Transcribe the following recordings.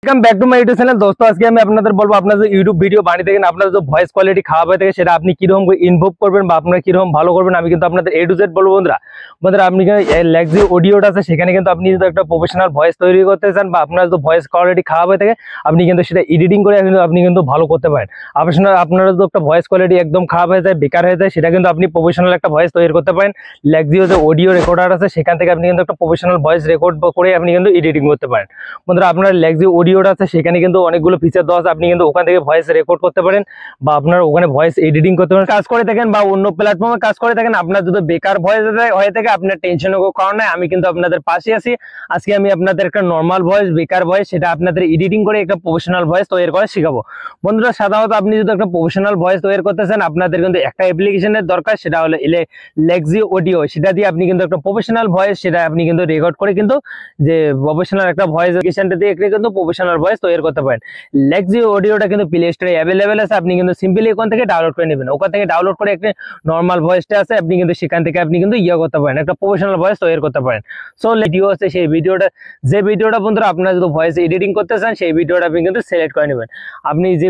Welcome back to my YouTube channel. दोस्तों आज के আমি আপনাদের বলবো আপনারা যে ইউটিউব ভিডিও বানিয়ে থাকেন আপনাদের যে ভয়েস কোয়ালিটি খারাপ হয়ে থাকে সেটা আপনি কিরকম করে ইমপ্রুভ করবেন বা আপনারা কিরকম ভালো করবেন আমি কিন্তু আপনাদের এ টু জেড বলবো। বন্ধুরা আপনি লেক্সি অডিওটা আছে সেখানে কিন্তু আপনি যদি একটা প্রফেশনাল ভয়েস তৈরি করতে চান বা আপনার যদি ভয়েস কোয়ালিটি খারাপ হয়ে থাকে আপনি কিন্তু সেটা এডিটিং করে কিন্তু আপনি কিন্তু ভালো করতে পারেন। আপনারা যদি একটা ভয়েস কোয়ালিটি একদম খারাপ হয়ে যায় বেকার হয়ে যায় সেটা কিন্তু আপনি প্রফেশনাল একটা ভয়েস তৈরি করতে পারেন। লেক্সিও যে অডিও রেকর্ডার আছে সেখান থেকে আপনি কিন্তু একটা প্রফেশনাল ভয়েস রেকর্ড করে আপনি কিন্তু এডিটিং করতে পারেন। বন্ধুরা আপনার লেক্সি অডিওটা আছে সেখানে কিন্তু অনেকগুলো ফিচার দেওয়া আছে, আপনি কিন্তু ওখান থেকে ভয়েস রেকর্ড করতে পারেন বা আপনার ওখানে ভয়েস এডিটিং করতে পারেন। কাজ করে থাকেন বা অন্য প্ল্যাটফর্মে কাজ করে থাকেন, আপনার যদি বেকার ভয়েস হয়ে থাকে আপনার টেনশনের কোনো কারণ নাই, আমি কিন্তু আপনাদের পাশে আছি। আজকে আমি আপনাদের একটা নর্মাল ভয়েস বেকার ভয়েস সেটা আপনাদের এডিটিং করে একটা প্রফেশনাল ভয়েস তৈরি করে শেখাবো। বন্ধুরা সাধারণত আপনি যদি একটা প্রফেশনাল ভয়েস তৈরি করতে চান আপনাদের কিন্তু একটা অ্যাপ্লিকেশনের দরকার, সেটা হলো লেক্সি অডিও। সেটা দিয়ে আপনি কিন্তু একটা প্রফেশনাল ভয়েস সেটা আপনি কিন্তু রেকর্ড করে কিন্তু যে প্রফেশনাল একটা ভয়েস অ্যাপ্লিকেশনটা দিয়ে কিন্তু প্রফেশনাল ভয়েস তৈরি করতে পারেন। লেক্সি অডিওটা কিন্তু প্লে স্টোরে অ্যাভেলেবেল আছে, আপনি কিন্তু সিম্পলি ওখান থেকে ডাউনলোড করে নেবেন। ওখান থেকে ডাউনলোড করে একটা নর্মাল ভয়েসটা আছে আপনি কিন্তু সেখান থেকে আপনি কিন্তু করতে পারেন, একটা প্রফেশনাল ভয়েস তৈরি করতে পারেন। সো ভিডিও আছে সেই ভিডিওটা বন্ধুরা আপনারা যদি ভয়েস এডিটিং করতে চান সেই ভিডিওটা আপনি কিন্তু সিলেক্ট করে নেবেন। আপনি যে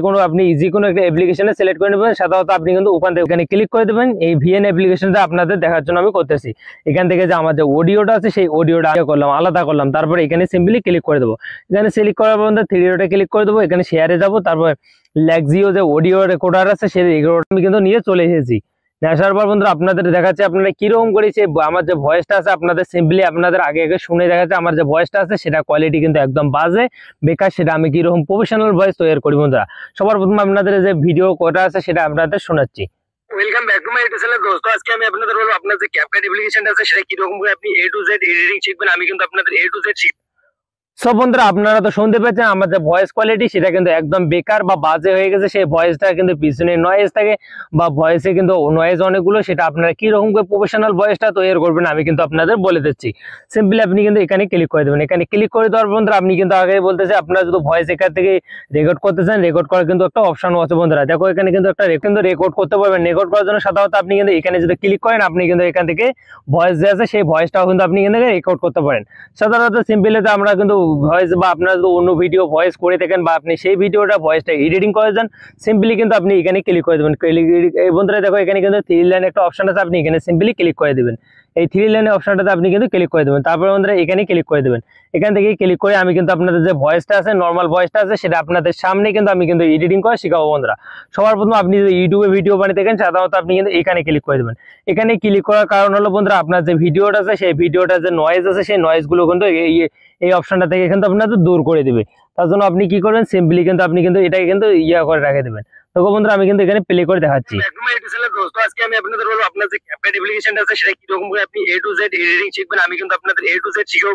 কোনো একটা অ্যাপ্লিকেশনে সিলেক্ট করে নেবেন। সাধারণত আপনি কিন্তু ওখান থেকে ওখানে ক্লিক করে দেবেন। এই ভিএন অ্যাপ্লিকেশনটা আপনাদের দেখার জন্য আমি করতেছি। এখান থেকে যে আমার যে অডিওটা আছে সেই অডিওটা করলাম, আলাদা করলাম, তারপরে এখানে সিম্পলি ক্লিক করে দেবো। এখানে সিলেক্ট করার পর থ্রি ডটে ক্লিক করে দেবো, এখানে শেয়ারে যাবো, তারপর লেক্সিও যে অডিও রেকর্ডার আছে সেই রেকর্ডার আমি কিন্তু নিয়ে চলে এসেছি। আসার পর বন্ধুরা আপনাদের দেখাচ্ছে আপনারা কিরকম করেছে আমার যে ভয়েসটা আছে আপনাদের সিম্পলি আপনাদের আগে শুনে দেখাচ্ছে আমার যে ভয়েসটা আছে সেটা কোয়ালিটি কিন্তু একদম বাজে বেকার, সেটা আমি কিরকম প্রফেশনাল ভয়েস তৈরি করি। বন্ধুরা সবার প্রথমে আপনাদের যে ভিডিও কোটা আছে সেটা আপনাদের শোনাচ্ছি। Welcome back to my YouTube channel. দোস্ত আজকে আমি আপনাদের বলবো আপনার যে ক্যাপকাট অ্যাপ্লিকেশনটা আছে সেটা কিরকম করে আপনি এ টু জেড এডিটিং শিখবেন। আমি কিন্তু আপনাদের এ টু জেড শিখবো। সব বন্ধুরা আপনারা তো শুনতে পেয়েছেন আমার যে ভয়েস কোয়ালিটি সেটা কিন্তু একদম বেকার বা বাজে হয়ে গেছে। সেই ভয়েসটা কিন্তু পিছনে নয়েজ থাকে বা ভয়েসে কিন্তু নয়েজ অনেকগুলো, সেটা আপনারা কিরকম করে প্রফেশনাল ভয়েসটা তৈরি করবেন আমি কিন্তু আপনাদের বলে দিচ্ছি। সিম্পলি আপনি কিন্তু এখানে ক্লিক করে দেবেন। এখানে ক্লিক করে দেওয়ার বন্ধুরা আপনি কিন্তু আগে বলতেছে আপনারা যদি ভয়েস এখান থেকে রেকর্ড করতে চান রেকর্ড করার কিন্তু একটা অপশন আছে। বন্ধুরা দেখো এখানে কিন্তু একটা রেকর্ড করতে পারবেন। রেকর্ড করার জন্য সাধারণত আপনি কিন্তু এখানে যদি ক্লিক করেন আপনি কিন্তু এখান থেকে ভয়েস যে আছে সেই ভয়েসটাও কিন্তু আপনি এখান থেকে রেকর্ড করতে পারেন। সাধারণত সিম্পলি আমরা কিন্তু ভয়েস বা আপনারা যদি অন্য ভিডিও ভয়েস করে থাকেন বা আপনি সেই ভিডিওটা ভয়েসটা এডিটিং করে দেন সিম্পলি কিন্তু আপনি এখানে ক্লিক করে দেবেন। এই বন্ধুরা দেখো এখানে কিন্তু থ্রি লাইন একটা অপশন আছে, আপনি এখানে সিম্পলি ক্লিক করে দেবেন। এই থ্রি লাইনের অপশনটাতে আপনি কিন্তু ক্লিক করে দেবেন। তারপরে বন্ধুরা এখানে ক্লিক করে দেবেন। এখান থেকে ক্লিক করে আমি কিন্তু আপনাদের যে ভয়েসটা আছে নর্মাল ভয়েসটা আছে সেটা আপনাদের সামনে কিন্তু আমি কিন্তু এডিটিং করে শেখাবো। বন্ধুরা সবার প্রথমে আপনি যদি ইউটিউবে ভিডিও বানিয়ে থাকেন সাধারণত আপনি কিন্তু এখানে ক্লিক করে দেবেন। এখানে ক্লিক করার কারণ হলো বন্ধুরা আপনার যে ভিডিওটা আছে সেই ভিডিওটা যে নয়েজ আছে সেই নয়েজগুলো কিন্তু এই অপশনটা থেকে কিন্তু আপনাদের দূর করে দিবে। তার জন্য আপনি কি করবেন সিম্পলি কিন্তু আপনি কিন্তু এটাকে কিন্তু করে রেখে দেবেন। তো বন্ধুরা আমি কিন্তু এখানে প্লে করে দেখাচ্ছি। আজকে আমি আপনাদের বলবো আপনার যে ক্যাপকাট অ্যাপ্লিকেশনটা আছে সেটা কিরকম করে আপনি এ টু জেড এডিটিং শিখবেন। আমি কিন্তু আপনাদের এ টু জেড শিখাবো।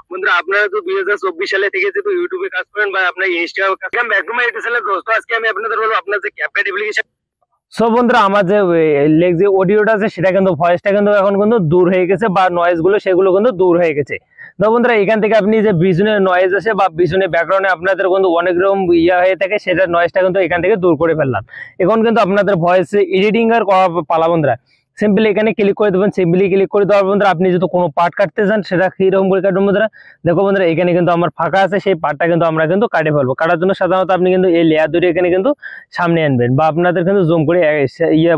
বন্ধুরা আপনারা তো 2024 সালে থেকে যেহেতু ইউটিউবে কাজ করেন বা আপনার ইনস্টাগ্রামে কাজ করেন back to my YouTube channel. দোস্ত আজকে আমি আপনাদের বলবো আপনার যে ক্যাপকাট অ্যাপ্লিকেশন। সো বন্ধুরা আমার যে লেক্সি অডিওটা আছে সেটা কিন্তু ভয়েসটা কিন্তু এখন কিন্তু দূর হয়ে গেছে বা নয়েজ গুলো সেগুলো কিন্তু দূর হয়ে গেছে। তো বন্ধুরা এখান থেকে আপনি যে পিছনে নয়েজ আছে বা পিছনে ব্যাকগ্রাউন্ডে আপনাদের কিন্তু অনেক রকম হয়ে থাকে সেটা নয়েজটা কিন্তু এখান থেকে দূর করে ফেললাম। এখন কিন্তু আপনাদের ভয়েস এডিটিং আর করা পালা। বন্ধুরা সিম্পলি এখানে ক্লিক করে দেবেন। সিম্পলি ক্লিক করে দেওয়ার বন্ধুরা আপনি যদি কোনো পার্ট কাটতে চান সেটা কিরকম করে কাটবেন। বন্ধুরা দেখো বন্ধুরা এখানে কিন্তু আমার ফাঁকা আছে সেই পার্টটা কিন্তু আমরা কিন্তু কাটে ফেলবো। কাটার জন্য সাধারণত আপনি কিন্তু এই লেয়ার ধরে এখানে কিন্তু সামনে আনবেন বা আপনাদের কিন্তু জুম করে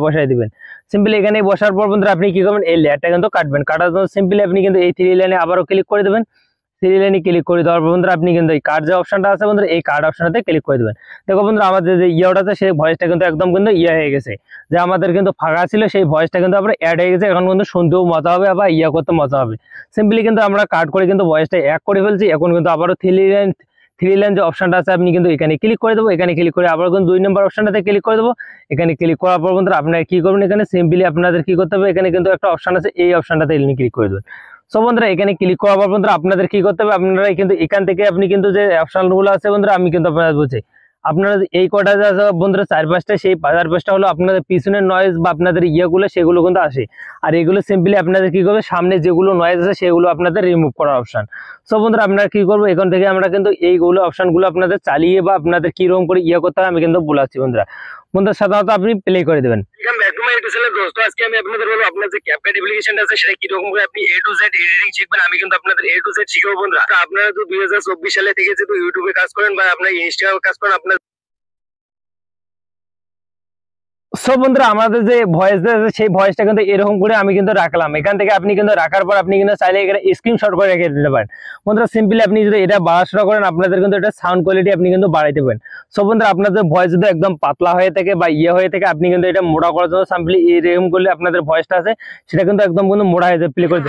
বসাই দিবেন। সিম্পলি এখানে বসার পর বন্ধুরা আপনি কি করবেন এই লেয়ারটা কিন্তু কাটবেন। কাটার জন্য সিম্পলি আপনি কিন্তু এই থ্রি লাইনে আবারও ক্লিক করে দেবেন। থ্রি লাইনে ক্লিক করে দেওয়ার পর বন্ধুরা আপনি কিন্তু এই কার্ড যে অপশনটা আছে বন্ধুরা এই কার্ড অপশনটাতে ক্লিক করে দেবেন। দেখো বন্ধুরা আমাদের যে ইয়েটা আছে সেই ভয়েসটা কিন্তু একদম কিন্তু হয়ে গেছে। যে আমাদের কিন্তু ফাঁকা ছিল সেই ভয়েসটা কিন্তু আবার অ্যাড হয়ে গেছে। এখন কিন্তু শুনতেও মজা হবে আবার করতে মজা হবে। সিম্পলি কিন্তু আমরা কাট করে কিন্তু ভয়েসটা এক করে ফেলছি। এখন কিন্তু আবারও থ্রি লাইন যে অপশনটা আছে আপনি কিন্তু এখানে ক্লিক করে দেবো। এখানে ক্লিক করে আবার কিন্তু 2 নম্বর অপশনটাতে ক্লিক করে দেবো। এখানে ক্লিক করার পর বন্ধুরা আপনারা কি করবেন এখানে সিম্পলি আপনাদের কি করতে হবে এখানে কিন্তু একটা অপশন আছে এই অপশনটাতে ক্লিক করে দেবেন। সো বন্ধুরা এখানে ক্লিক করার পর বন্ধুরা আপনাদের কি করতে হবে আপনারা কিন্তু এখান থেকে আপনি কিন্তু যে অপশনগুলো আছে বন্ধুরা আমি কিন্তু আপনাদের বলছি আপনারা এই কটা যে আছে বন্ধুরা 4-5টা সেই 4-5টা হলো আপনাদের পিছনের নয়েজ বা আপনাদের সেগুলো কিন্তু আসে। আর এগুলো সিম্পলি আপনাদের কি করবে সামনে যেগুলো নয়েজ আছে সেগুলো আপনাদের রিমুভ করার অপশন। সো বন্ধুরা আপনারা কি করবো এখান থেকে আমরা কিন্তু এইগুলো অপশনগুলো আপনাদের চালিয়ে বা আপনাদের কিরকম করে করতে হবে আমি কিন্তু বলাচ্ছি। বন্ধুরা সাধারণত আপনি প্লে করে দেবেন। দোস্ত আজকে আমি আপনাদের বলবো আপনার যে ক্যাপকাট অ্যাপ্লিকেশনটা আছে সেটা কিরকম করে আপনি A to Z এডিটিং শিখবেন। আমি কিন্তু আপনাদের A to Z শিখাবো বন্ধুরা। আপনারা তো 2024 সালে থেকে যেহেতু ইউটিউবে কাজ করেন বা আপনার ইনস্টাগ্রামে কাজ করেন, আপনার সব বন্ধুরা আমাদের যে ভয়েস আছে সেই ভয়েসটা কিন্তু এরকম করে আমি কিন্তু রাখলাম। এখান থেকে আপনি কিন্তু রাখার পর আপনি কিন্তু চাইলে এখানে স্ক্রিনশট করে রেখে দিতে পারেন। বন্ধুরা সিম্পলি আপনি যদি এটা বাড়াশোনা করেন আপনাদের কিন্তু এটা সাউন্ড কোয়ালিটি আপনি কিন্তু বাড়াইতে পারেন। সব বন্ধুরা আপনাদের ভয়েস যদি একদম পাতলা হয়ে থাকে বা হয়ে থাকে, আপনি কিন্তু এটা মোটা করার জন্য সিম্পলি এরকম করলে আপনাদের ভয়েসটা আছে সেটা কিন্তু একদম কিন্তু মোটা হয়ে যাবে। প্লে করে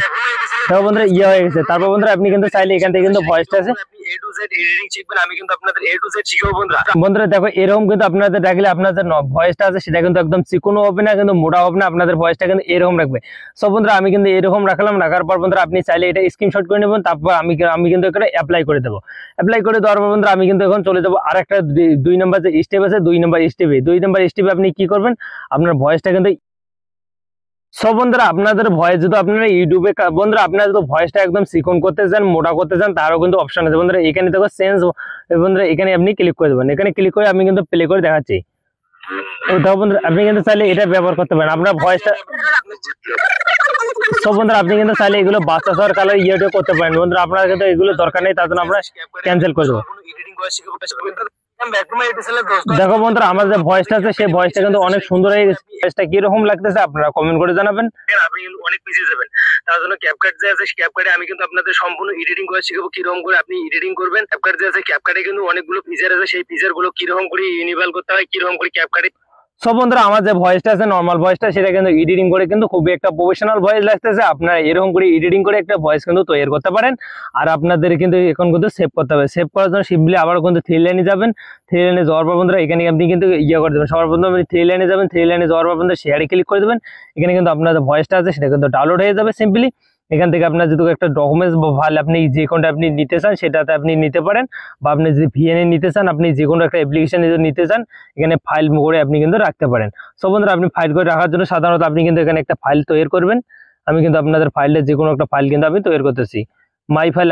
দেখো বন্ধুরা হয়ে গেছে। তারপর বন্ধুরা আপনি কিন্তু চাইলে এখান থেকে কিন্তু ভয়েসটা আছে A to Z এডিটিং শিখবেন। আমি কিন্তু আপনাদের A to Z শিখাবো বন্ধুরা। বন্ধুরা দেখো এরকম কিন্তু আপনাদের রাখলে আপনাদের ভয়েসটা আছে সেটা কিন্তু একদম চিকনও হবে না, কিন্তু মোটা হবে না, আপনাদের ভয়েসটা কিন্তু এরকম রাখবে। সব বন্ধুরা আমি কিন্তু এরকম রাখলাম। রাখার পর বন্ধুরা আপনি চাইলে এটা স্ক্রিনশট করে নেবেন। তারপর আমি কিন্তু এখানে অ্যাপ্লাই করে দেবো। অ্যাপ্লাই করে দেওয়ার পর বন্ধুরা আমি কিন্তু এখন চলে যাবো আর একটা 2 নম্বর যে স্টেপ আছে, 2 নম্বর স্টেপে আপনি কি করবেন, আপনার ভয়েসটা কিন্তু সব বন্ধুরা আপনাদের ভয়েস যদি আপনারা ইউটিউবে বন্ধুরা আপনারা যদি ভয়েসটা একদম চিকন করতে চান, মোটা করতে চান, তারও কিন্তু অপশন আছে বন্ধুরা। এখানে দেখো চেঞ্জ বন্ধুরা, এখানে আপনি ক্লিক করে দেবেন। এখানে ক্লিক করে আমি কিন্তু প্লে করে দেখাচ্ছি। দেখো বন্ধুরা আপনি কিন্তু চাইলে এটা ব্যবহার করতে পারেন আপনার ভয়েসটা। সব বন্ধুরা আপনি কিন্তু চাইলে এগুলো বাচ্চা সর কালার ইয়েটা করতে পারেন বন্ধুরা। আপনার কিন্তু এগুলো দরকার নেই, তার জন্য আমরা ক্যান্সেল করে দেবো। দেখো বন্ধুরা আমার যে ভয়েসটা আছে সেই ভয়েসটা কিন্তু অনেক সুন্দর হয়ে গেছে। ভয়েসটা কিরকম লাগতেছে আপনারা কমেন্ট করে জানাবেন। আপনি কিন্তু অনেক পিছিয়ে যাবেন, তার জন্য ক্যাপকাট যে আছে ক্যাপকাটে আমি কিন্তু আপনাদের সম্পূর্ণ এডিটিং করে শিখাবো কিরকম করে আপনি এডিটিং করবেন। ক্যাপকাট যে আছে ক্যাপকাটে কিন্তু অনেকগুলো ফিচার আছে, সেই ফিচার গুলো কিরকম করে ইনেবল করতে হয়, কিরকম করে ক্যাপকাটে। সব বন্ধুরা আমার যে ভয়েসটা আছে নর্মাল ভয়েসটা সেটা কিন্তু এডিটিং করে কিন্তু খুবই একটা প্রফেশনাল ভয়েস লাগতেছে। আপনারা এরকম করে এডিটিং করে একটা ভয়েস কিন্তু তৈরি করতে পারেন। আর আপনাদের কিন্তু এখন কিন্তু সেভ করতে হবে। সেভ করার জন্য সিম্পলি আবার কিন্তু 3 লাইনে যাবেন। 3 লাইনে যাওয়ার পর বন্ধুরা এখানে আপনি কিন্তু করে দেবেন। সবার প্রথমে আপনি 3 লাইনে যাবেন। 3 লাইনে যাওয়ার পর বন্ধুরা শেয়ারে ক্লিক করে দেবেন। এখানে কিন্তু আপনাদের ভয়েসটা আছে সেটা কিন্তু ডাউনলোড হয়ে যাবে সিম্পলি। এখান থেকে আপনার যদি একটা ডকুমেন্টস বা ফাইল আপনি যে কোনটা আপনি নিতে চান সেটাতে আপনি নিতে পারেন, বা আপনি যদি ভিএনএ নিতে চান, আপনি যে কোনো একটা অ্যাপ্লিকেশন নিতে চান, এখানে ফাইল করে আপনি কিন্তু রাখতে পারেন। সব বন্ধুরা আপনি ফাইল করে রাখার জন্য সাধারণত আপনি কিন্তু এখানে একটা ফাইল তৈরি করবেন। আমি কিন্তু আপনাদের ফাইলের যে কোনো একটা ফাইল কিন্তু আমি তৈরি করতেছি। মাই ফাইল